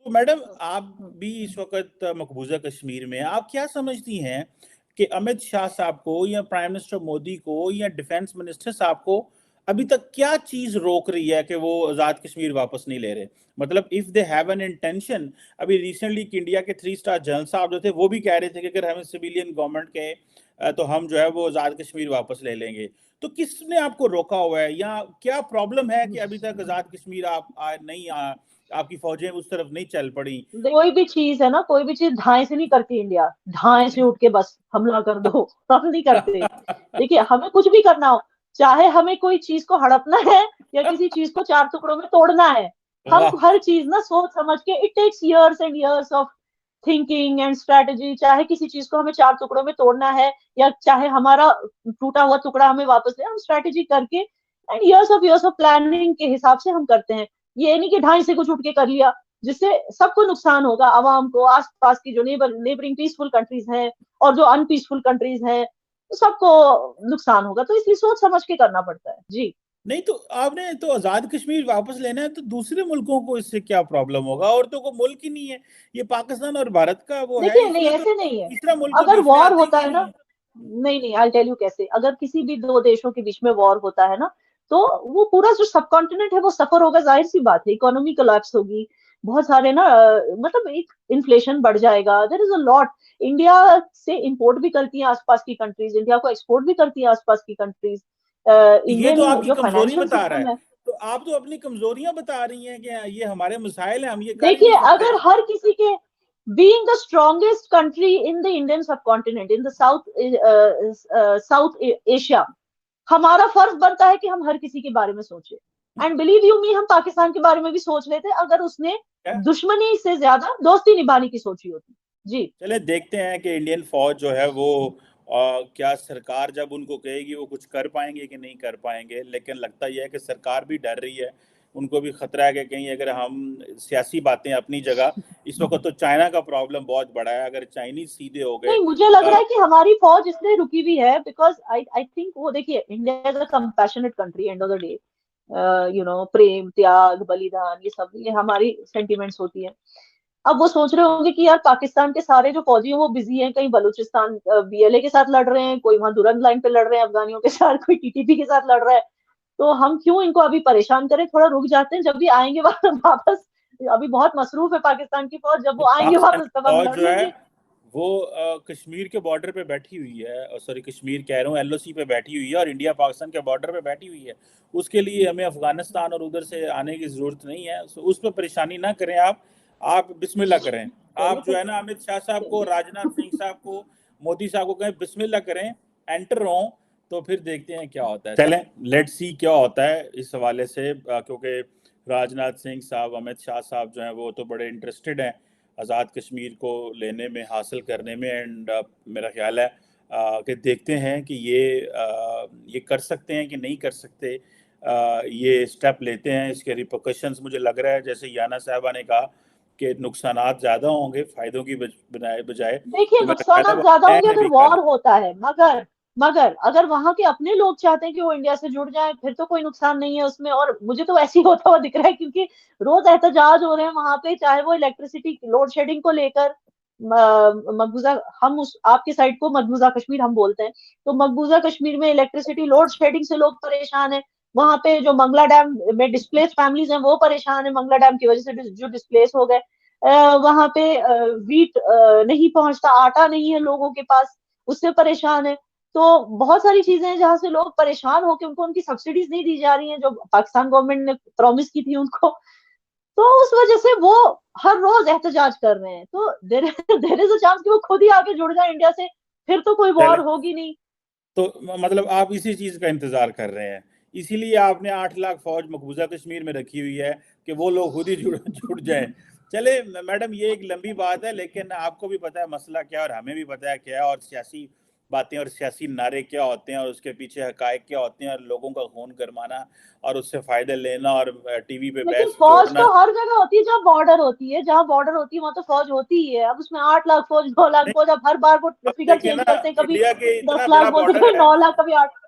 तो मैडम, आप भी इस वक़्त मकबूज़ा कश्मीर में हैं। आप क्या समझती हैं कि अमित शाह साहब को या प्राइम मिनिस्टर मोदी को या डिफेंस मिनिस्टर साहब को अभी तक क्या चीज़ रोक रही है कि वो आज़ाद कश्मीर वापस नहीं ले रहे? मतलब if they have an intention, अभी रिसेंटली इंडिया के 3 स्टार जनरल साहब जो थे वो भी कह रहे थे कि अगर हमें सिविलियन गवर्नमेंट कहे तो हम जो है वो आज़ाद कश्मीर वापस ले लेंगे। तो किसने आपको रोका हुआ है, या क्या प्रॉब्लम है कि अभी तक आज़ाद कश्मीर नहीं आपकी फौजें उस तरफ नहीं चल पड़ी? कोई भी चीज है ना, कोई भी चीज धाए से नहीं करती इंडिया। धाए से उठ के बस हमला कर दो, हम नहीं करते। देखिए, हमें कुछ भी करना हो, चाहे हमें कोई चीज को हड़पना है या किसी चीज को चार टुकड़ों में तोड़ना है, हम वाह! हर चीज ना सोच समझ के, it takes years and years of thinking and strategy. चाहे किसी चीज को हमें चार टुकड़ों में तोड़ना है या चाहे हमारा टूटा हुआ टुकड़ा हमें वापस ले, हम स्ट्रेटेजी करके एंड इयर्स ऑफ प्लानिंग के हिसाब से हम करते हैं। ये नहीं कि ढाई से कुछ उठ के कर लिया, जिससे सबको नुकसान होगा, आवाम को, आसपास की जो नेबरिंग पीसफुल कंट्रीज हैं और जो अनपीसफुल कंट्रीज हैं, तो सबको नुकसान होगा। तो इसलिए सोच समझ के करना पड़ता है जी। नहीं तो आपने तो आजाद कश्मीर वापस लेना है, तो दूसरे मुल्कों को इससे क्या प्रॉब्लम होगा? और तो कोई मुल्क ही नहीं है, ये पाकिस्तान और भारत का वो है, देखिए, नहीं इसमें तो ऐसे नहीं है। तीसरा मुल्क तो अगर बीच में वॉर आता ही होता है नहीं ना, है। नहीं नहीं, आई टेल यू कैसे। अगर किसी भी दो देशों के बीच में वॉर होता है ना, तो वो पूरा जो सब कॉन्टिनेंट है वो सफर होगा, जाहिर सी बात है। इकोनॉमी कोलैप्स होगी, बहुत सारे ना मतलब एक इन्फ्लेशन बढ़ जाएगा, there is a lot. India से इंपोर्ट भी करती है आसपास की कंट्रीज, इंडिया को एक्सपोर्ट भी करती है आसपास की कंट्रीज। ये तो इंडियन आपकी जो कमजोरी फाइनेंशियल बता रहा सिस्टम है। है, तो आप तो अपनी कमजोरियां बता रही हैं कि ये हमारे मसाइल हैं, हम ये कर ही नहीं देखिए, सकते। अगर हर किसी के, being the strongest country in the Indian subcontinent, in the South Asia, हमारा फर्ज बनता है कि हम हर किसी के बारे में सोचे। एंड बिलीव यू मी, हम पाकिस्तान के बारे में भी सोच लेते अगर उसने क्या? दुश्मनी से ज्यादा दोस्ती निभाने की सोची होती जी। चले देखते हैं कि इंडियन फौज जो है वो क्या सरकार जब उनको कहेगी वो कुछ कर पाएंगे कि नहीं कर पाएंगे। लेकिन लगता यह है कि सरकार भी डर रही है, उनको भी खतरा है कि कहीं अगर हम सियासी बातें अपनी जगह, इस वक्त तो चाइना का प्रॉब्लम बहुत बड़ा है, अगर चाइनीज सीधे हो गए। नहीं, मुझे लग रहा है कि हमारी फौज इसलिए रुकी हुई है बिकॉज आई आई थिंक, वो देखिए, India is a compassionate country end of the day. प्रेम, त्याग, बलिदान, ये सब, ये हमारी सेंटिमेंट्स होती है। अब वो सोच रहे होंगे कि यार पाकिस्तान के सारे जो फौजी हैं वो बिजी हैं, कहीं बलूचिस्तान बीएलए के साथ लड़ रहे हैं, कोई वहां दुरंत लाइन पे लड़ रहे हैं अफगानियों के साथ, कोई टीटीपी के साथ लड़ रहा है। तो हम क्यों इनको अभी परेशान करें, थोड़ा रुक जाते हैं, जब भी आएंगे वापस। अभी बहुत मसरूफ है पाकिस्तान की फौज, जब तो वो आएंगे पाकिस्तान वापस की तब हम फौज लड़ जो है लेंगे। वो कश्मीर के बॉर्डर पे बैठी हुई है, सॉरी कश्मीर कह रहा हूँ, एलओसी पे बैठी हुई है, और इंडिया पाकिस्तान के बॉर्डर पे बैठी हुई है। उसके लिए हमें अफगानिस्तान और उधर से आने की जरूरत नहीं है। सो उस पर परेशानी ना करें आप बिस्मिल्लाह करें। चलिए आप जो फिर, है ना अमित शाह साहब को, चलिए। राजनाथ सिंह साहब को, मोदी साहब को कहें बिस्मिल्लाह करें, एंटर हो। तो फिर देखते हैं क्या होता है। चलें, लेट्स सी क्या होता है इस हवाले से, क्योंकि राजनाथ सिंह साहब, अमित शाह साहब जो हैं वो तो बड़े इंटरेस्टेड हैं आज़ाद कश्मीर को लेने में, हासिल करने में। एंड मेरा ख्याल है कि देखते हैं कि ये कर सकते हैं कि नहीं कर सकते। ये स्टेप लेते हैं, इसके रिपोकशंस मुझे लग रहा है जैसे याना साहबा ने कहा कि नुकसानात ज़्यादा होंगे फायदों की बजाय बजाय। देखिए, तो मेरा ख्याल है नुकसान वो ज्यादा होंगे तय अगर भी कर। वॉर होता है, मगर अगर वहां के अपने लोग चाहते हैं कि वो इंडिया से जुड़ जाए, फिर तो कोई नुकसान नहीं है उसमें। और मुझे तो ऐसे ही होता हुआ दिख रहा है, क्योंकि रोज एहतजाज हो रहे हैं वहां पे, चाहे वो इलेक्ट्रिसिटी लोड शेडिंग को लेकर। मकबूजा, हम उस आपके साइड को मकबूजा कश्मीर हम बोलते हैं, तो मकबूजा कश्मीर में इलेक्ट्रिसिटी लोड शेडिंग से लोग परेशान है। वहां पे जो मंगला डैम में डिस्प्लेस फैमिलीज हैं वो परेशान है, मंगला डैम की वजह से जो डिस्प्लेस हो गए। वहां पे वीट नहीं पहुंचता, आटा नहीं है लोगों के पास, उससे परेशान है। तो बहुत सारी चीजें हैं जहां से लोग परेशान होकर, उनको उनकी सब्सिडीज नहीं दी जा रही हैं जो पाकिस्तान गवर्नमेंट ने प्रॉमिस की थी उनको। तो उस वजह से वो हर रोज एहतजाज कर रहे हैं। तो देर देर इज अ चांस कि वो खुद ही आके जुड़ जाए इंडिया से, फिर तो कोई वॉर चले, होगी नहीं। तो मतलब आप इसी चीज़ का इंतज़ार कर रहे हैं, इसीलिए आपने 8 लाख फौज मकबूजा कश्मीर में रखी हुई है कि वो लोग खुद ही जुड़ जुड़ जाएं। चले मैडम, ये एक लंबी बात है, लेकिन आपको भी पता है मसला क्या है और हमें भी पता है क्या है, और सियासी बातें और सियासी नारे क्या होते हैं और उसके पीछे हकायक क्या होते हैं, और लोगों का खून गरमाना और उससे फ़ायदे लेना और टीवी पे लेकिन बहस फौज जोड़ना। तो हर जगह होती है जहाँ बॉर्डर होती है, जहाँ बॉर्डर होती है वहां तो फौज होती ही है। अब उसमें 8 लाख फौज, 9 लाख नहीं, फौज, अब हर बार वो अब फिगर देखिए चेंज ना, करते हैं, कभी इंडिया के दस इतना लाख बड़ा बोलते हैं, बॉर्डर कभी है, 9 लाख, कभी 8।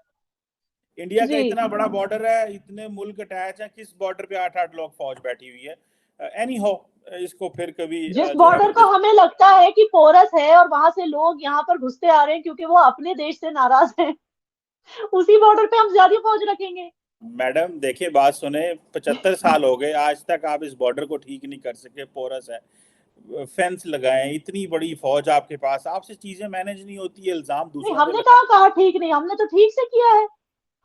इंडिया का जी। इतना बड़ा बॉर्डर है, इतने मुल्क अटैच है, किस बॉर्डर पे 8-8 लोग फौज बैठी हुई है? एनी हो, इसको फिर कभी जिस जो है बॉर्डर को हमें लगता है कि पोरस है और वहां से लोग यहाँ पर घुसते आ रहे हैं क्योंकि वो अपने देश से नाराज हैं, उसी बॉर्डर पे हम ज्यादा फौज रखेंगे। मैडम देखिए बात सुने, 75 साल हो गए आज तक आप इस बॉर्डर को ठीक नहीं कर सके, पोरस है, फेंस लगाए, इतनी बड़ी फौज आपके पास, आपसे चीजें मैनेज नहीं होती है, इल्जाम नहीं, दूसरों पे हमने लगा। कहा ठीक नहीं, हमने तो ठीक से किया है।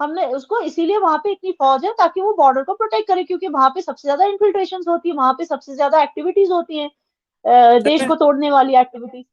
हमने उसको इसीलिए वहां पे इतनी फौज है ताकि वो बॉर्डर को प्रोटेक्ट करे, क्योंकि वहां पे सबसे ज्यादा इन्फिल्ट्रेशन होती है, वहां पे सबसे ज्यादा एक्टिविटीज होती हैं, देश चलें, को तोड़ने वाली एक्टिविटीज।